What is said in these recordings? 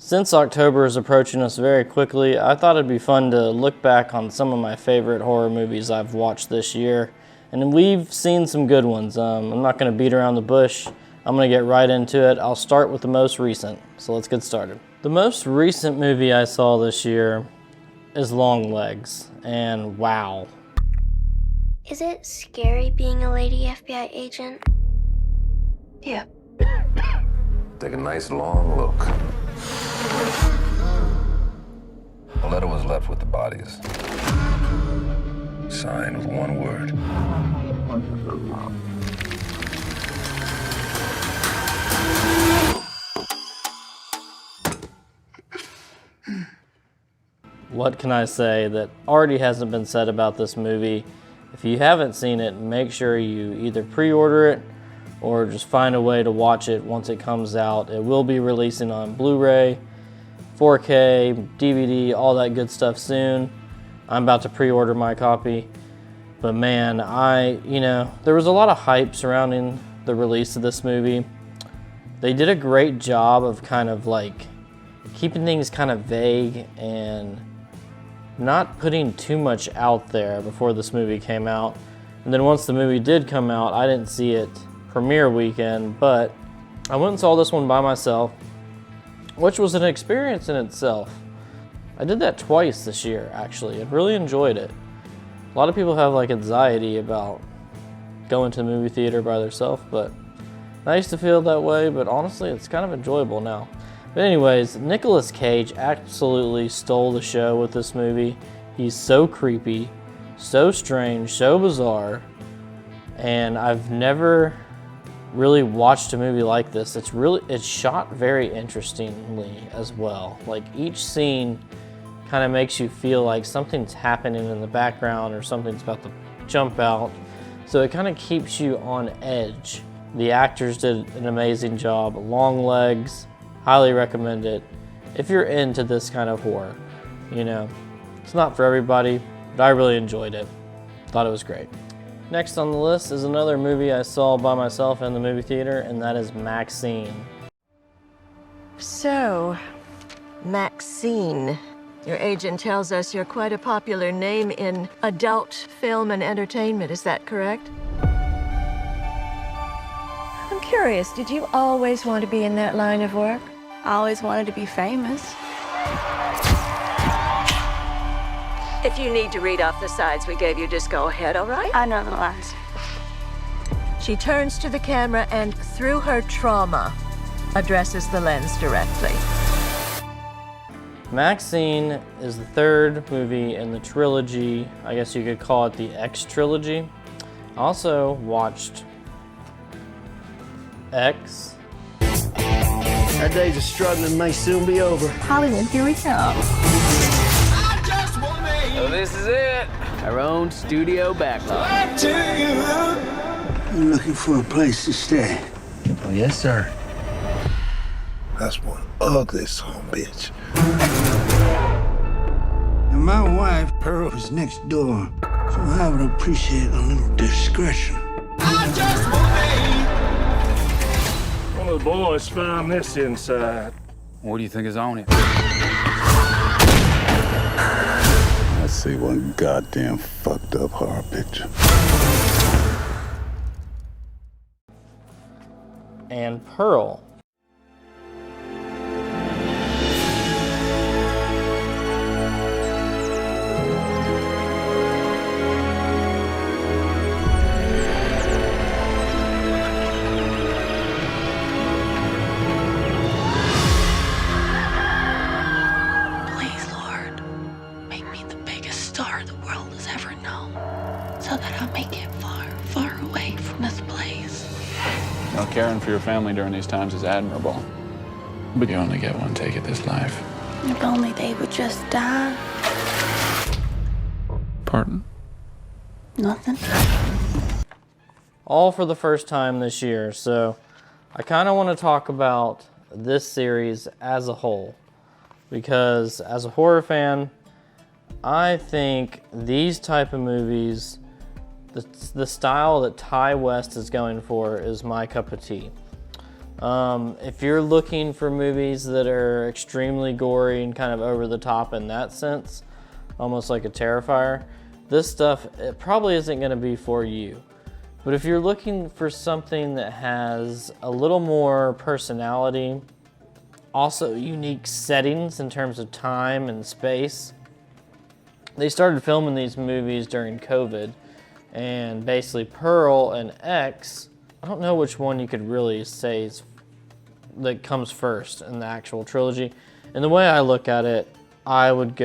Since October is approaching us very quickly, I thought it'd be fun to look back on some of my favorite horror movies I've watched this year. And we've seen some good ones. I'm not going to beat around the bush. I'm going to get right into it. I'll start with the most recent. So let's get started. The most recent movie I saw this year is Longlegs. And wow. Is it scary being a lady FBI agent? Yeah. Take a nice long look. A letter was left with the bodies. Signed with one word. What can I say that already hasn't been said about this movie? If you haven't seen it, make sure you either pre-order it or just find a way to watch it once it comes out. It will be releasing on Blu-ray, 4K, DVD, all that good stuff soon. I'm about to pre-order my copy. But man, there was a lot of hype surrounding the release of this movie. They did a great job of kind of like keeping things kind of vague and not putting too much out there before this movie came out. And then once the movie did come out, I didn't see it premiere weekend, but I went and saw this one by myself, which was an experience in itself. I did that twice this year, actually, and really enjoyed it. A lot of people have like anxiety about going to the movie theater by themselves, but I used to feel that way, but honestly, it's kind of enjoyable now. But anyways, Nicolas Cage absolutely stole the show with this movie. He's so creepy, so strange, so bizarre, and I've never really watched a movie like this. It's shot very interestingly as well. Like each scene kind of makes you feel like something's happening in the background or something's about to jump out. So it kind of keeps you on edge. The actors did an amazing job. Longlegs, highly recommend it. If you're into this kind of horror, it's not for everybody, but I really enjoyed it. Thought it was great. Next on the list is another movie I saw by myself in the movie theater, and that is Maxine. So, Maxine. Your agent tells us you're quite a popular name in adult film and entertainment. Is that correct? I'm curious, did you always want to be in that line of work? I always wanted to be famous. If you need to read off the sides we gave you, just go ahead, all right? I know the lines. She turns to the camera and, through her trauma, addresses the lens directly. Maxine is the third movie in the trilogy. I guess you could call it the X trilogy. I also watched X. Our days of struggling may soon be over. Hollywood, here we come. So this is it. Our own studio backlot. You looking for a place to stay? Oh, yes, sir. That's one ugly son of a bitch. And my wife, Pearl, is next door, so I would appreciate a little discretion. One of the boys found this inside. What do you think is on it? I see one goddamn fucked up horror picture. And Pearl. So that I'll make it far, far away from this place. Caring for your family during these times is admirable. But you only get one take at this life. If only they would just die. Pardon? Nothing. All for the first time this year, so I kind of want to talk about this series as a whole. Because as a horror fan, I think these type of movies, the style that Ty West is going for is my cup of tea. If you're looking for movies that are extremely gory and kind of over the top in that sense, almost like a Terrifier, this stuff, it probably isn't going to be for you. But if you're looking for something that has a little more personality, also unique settings in terms of time and space. They started filming these movies during COVID, and basically Pearl and X, I don't know which one you could really say that comes first in the actual trilogy. And the way I look at it, I would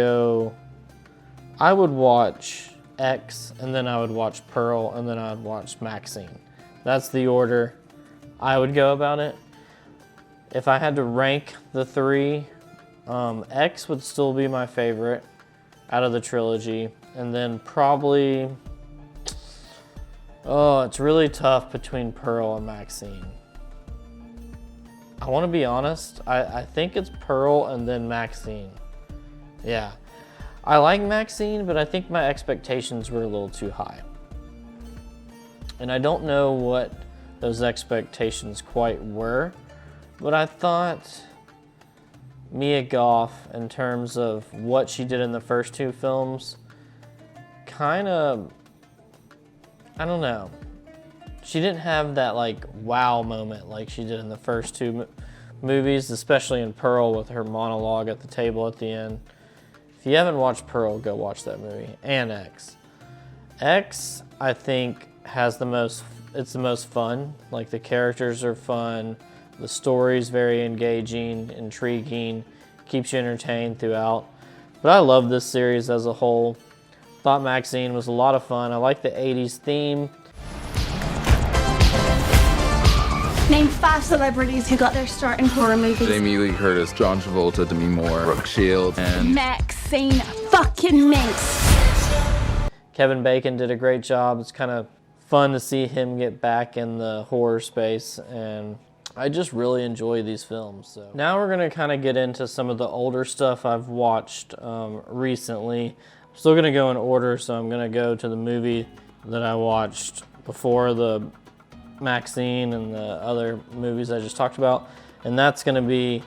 watch X, and then I would watch Pearl, and then I would watch Maxine. That's the order I would go about it. If I had to rank the three, X would still be my favorite out of the trilogy. And then probably, it's really tough between Pearl and Maxine. I want to be honest, I think it's Pearl and then Maxine. Yeah, I like Maxine, but I think my expectations were a little too high. And I don't know what those expectations quite were, but I thought Mia Goth, in terms of what she did in the first two films, kind of, I don't know. She didn't have that like wow moment like she did in the first two movies, especially in Pearl with her monologue at the table at the end. If you haven't watched Pearl, go watch that movie. And X. X, I think, has the most fun. Like, the characters are fun. The story's very engaging, intriguing, keeps you entertained throughout. But I love this series as a whole. Thought Maxine was a lot of fun. I like the 80s theme. Name 5 celebrities who got their start in horror movies. Jamie Lee Curtis, John Travolta, Demi Moore, Brooke Shields, and Maxine fucking Minx. Kevin Bacon did a great job. It's kind of fun to see him get back in the horror space, and I just really enjoy these films. So now we're gonna kind of get into some of the older stuff I've watched recently. I'm still gonna go in order, so I'm gonna go to the movie that I watched before the Maxine and the other movies I just talked about, and that's gonna be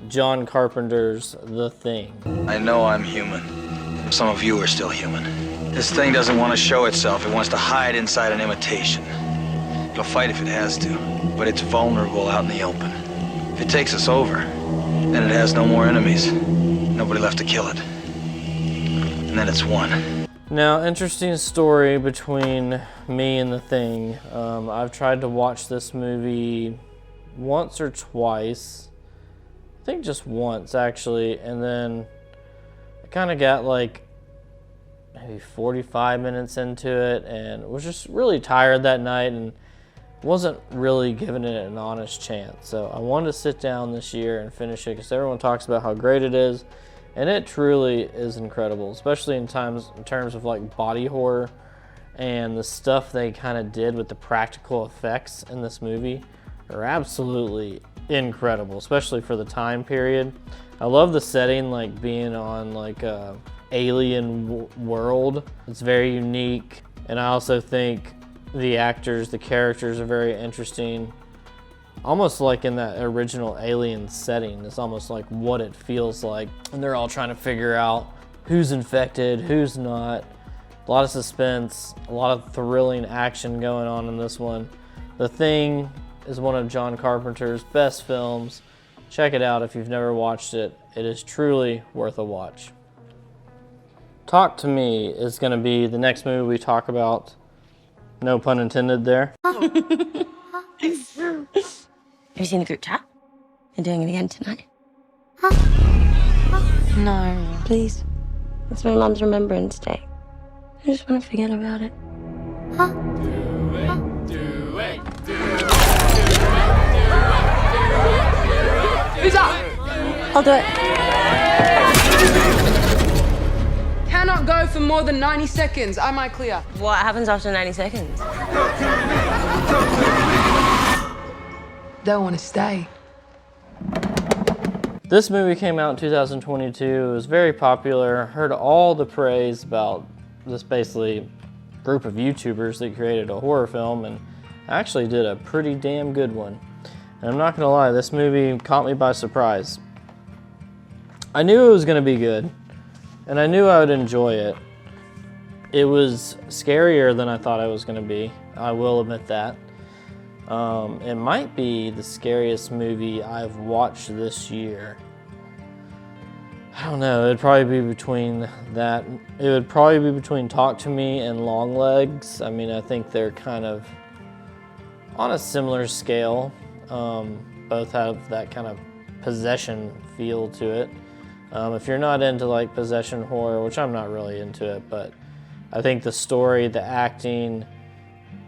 John Carpenter's The Thing. I know I'm human. Some of you are still human. This thing doesn't want to show itself. It wants to hide inside an imitation. It'll fight if it has to, but it's vulnerable out in the open. If it takes us over, then it has no more enemies. Nobody left to kill it. And then it's won. Now, interesting story between me and The Thing. I've tried to watch this movie once or twice. I think just once, actually. And then I kind of got like maybe 45 minutes into it and was just really tired that night and wasn't really giving it an honest chance. So I wanted to sit down this year and finish it because everyone talks about how great it is. And it truly is incredible, especially in terms of like body horror and the stuff they kind of did with the practical effects in this movie are absolutely incredible, especially for the time period. I love the setting, like being on like a alien world. It's very unique, and I also think the actors, the characters are very interesting. Almost like in that original Alien setting. It's almost like what it feels like. And they're all trying to figure out who's infected, who's not. A lot of suspense, a lot of thrilling action going on in this one. The Thing is one of John Carpenter's best films. Check it out if you've never watched it. It is truly worth a watch. Talk to Me is gonna be the next movie we talk about. No pun intended there. Have you seen the group chat? You're doing it again tonight. No. Please. It's my mom's Remembrance Day. I just want to forget about it. Who's up? I'll do it. Cannot go for more than 90 seconds. Am I clear? What happens after 90 seconds? Don't want to stay. This movie came out in 2022. It was very popular. Heard all the praise about this basically group of YouTubers that created a horror film and actually did a pretty damn good one. And I'm not gonna lie, this movie caught me by surprise. I knew it was gonna be good, and I knew I would enjoy it. It was scarier than I thought it was gonna be. I will admit that. It might be the scariest movie I've watched this year. I don't know, it'd probably be between that. It would probably be between Talk to Me and Longlegs. I mean, I think they're kind of on a similar scale. Both have that kind of possession feel to it. If you're not into like possession horror, which I'm not really into it, but I think the story, the acting,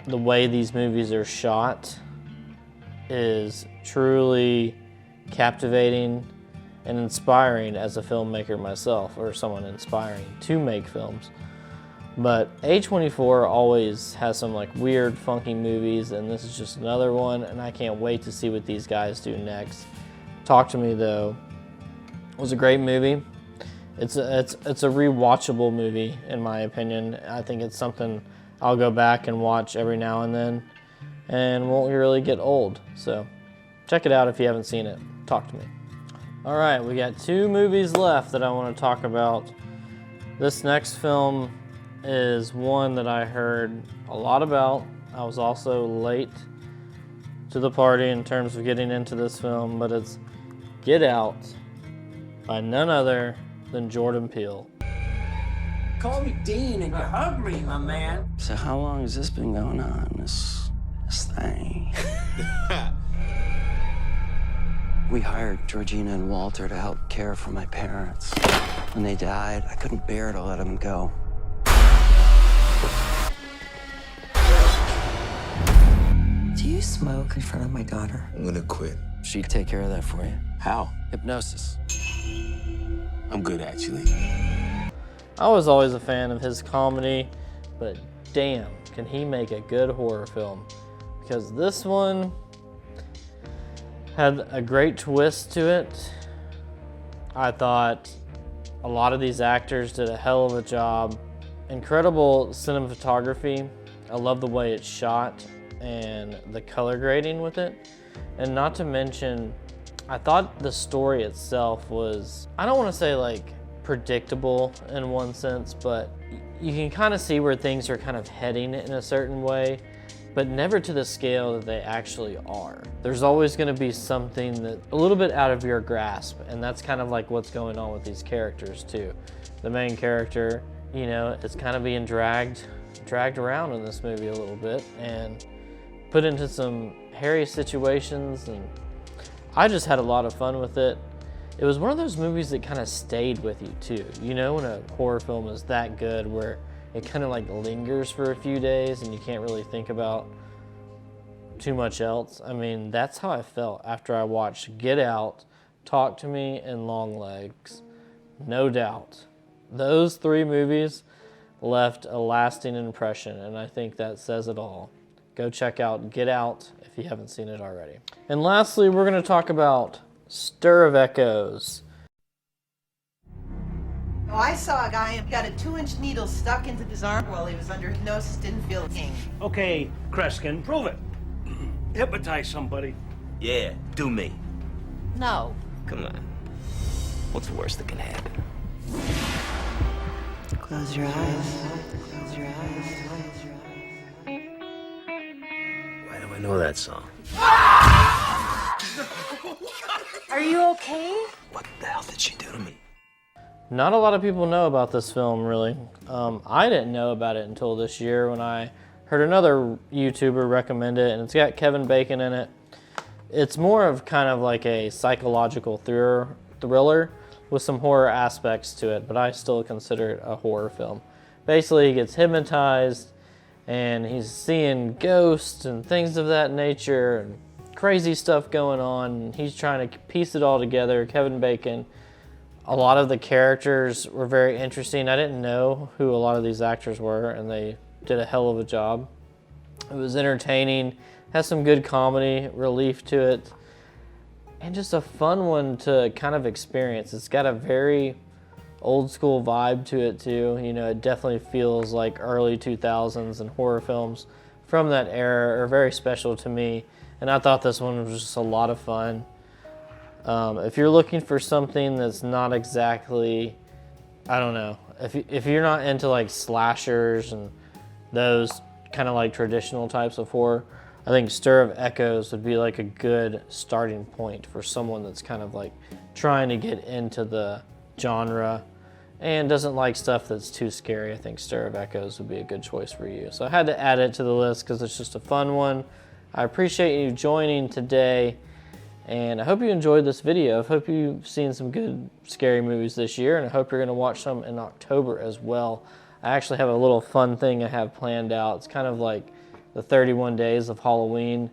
the way these movies are shot is truly captivating and inspiring as a filmmaker myself, or someone inspiring to make films. But A24 always has some like weird, funky movies, and this is just another one, and I can't wait to see what these guys do next. Talk to Me, though, was a great movie. It's a rewatchable movie, in my opinion. I think it's something I'll go back and watch every now and then, and won't really get old. So check it out if you haven't seen it. Talk to Me. All right, we got 2 movies left that I want to talk about. This next film is one that I heard a lot about. I was also late to the party in terms of getting into this film, but it's Get Out by none other than Jordan Peele. Call me Dean and you hug me, my man. So how long has this been going on, this thing? We hired Georgina and Walter to help care for my parents. When they died, I couldn't bear to let them go. Do you smoke in front of my daughter? I'm gonna quit. She'd take care of that for you. How? Hypnosis. I'm good, actually. I was always a fan of his comedy, but damn, can he make a good horror film? Because this one had a great twist to it. I thought a lot of these actors did a hell of a job. Incredible cinematography. I love the way it's shot and the color grading with it. And not to mention, I thought the story itself was, I don't want to say like predictable in one sense, but you can kind of see where things are kind of heading in a certain way, but never to the scale that they actually are. There's always going to be something that a little bit out of your grasp, and that's kind of like what's going on with these characters too. The main character, you know, is kind of being dragged around in this movie a little bit and put into some hairy situations, and I just had a lot of fun with it. It was one of those movies that kind of stayed with you too. You know, when a horror film is that good where it kind of like lingers for a few days and you can't really think about too much else. I mean, that's how I felt after I watched Get Out, Talk to Me, and Longlegs. No doubt. Those 3 movies left a lasting impression, and I think that says it all. Go check out Get Out if you haven't seen it already. And lastly, we're going to talk about Stir of Echoes. Oh, I saw a guy who got a 2-inch needle stuck into his arm while he was under hypnosis, didn't feel a thing. Okay, Kreskin, prove it. Hypnotize somebody. Yeah, do me. No. Come on. What's the worst that can happen? Close your eyes. Close your eyes. Why do I know that song? Are you okay? What the hell did she do to me? Not a lot of people know about this film, really. I didn't know about it until this year when I heard another YouTuber recommend it, and it's got Kevin Bacon in it. It's more of kind of like a psychological thriller with some horror aspects to it, but I still consider it a horror film. Basically, he gets hypnotized, and he's seeing ghosts and things of that nature, and crazy stuff going on, and he's trying to piece it all together. Kevin Bacon. A lot of the characters were very interesting. I didn't know who a lot of these actors were, and they did a hell of a job. It was entertaining, has some good comedy relief to it, and just a fun one to kind of experience. It's got a very old school vibe to it too. You know, it definitely feels like early 2000s, and horror films from that era are very special to me, and I thought this one was just a lot of fun. If you're looking for something that's not exactly, I don't know, if you're not into like slashers and those kind of like traditional types of horror, I think Stir of Echoes would be like a good starting point for someone that's kind of like trying to get into the genre and doesn't like stuff that's too scary. I think Stir of Echoes would be a good choice for you. So I had to add it to the list because it's just a fun one. I appreciate you joining today, and I hope you enjoyed this video. I hope you've seen some good scary movies this year, and I hope you're going to watch some in October as well. I actually have a little fun thing I have planned out. It's kind of like the 31 days of Halloween,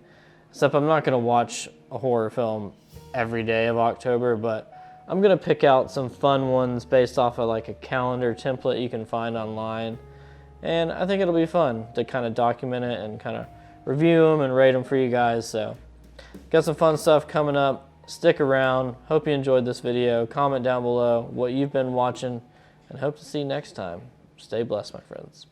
except I'm not going to watch a horror film every day of October, but I'm going to pick out some fun ones based off of like a calendar template you can find online, and I think it'll be fun to kind of document it and kind of review them and rate them for you guys. So got some fun stuff coming up. Stick around. Hope you enjoyed this video. Comment down below what you've been watching, and hope to see you next time. Stay blessed, my friends.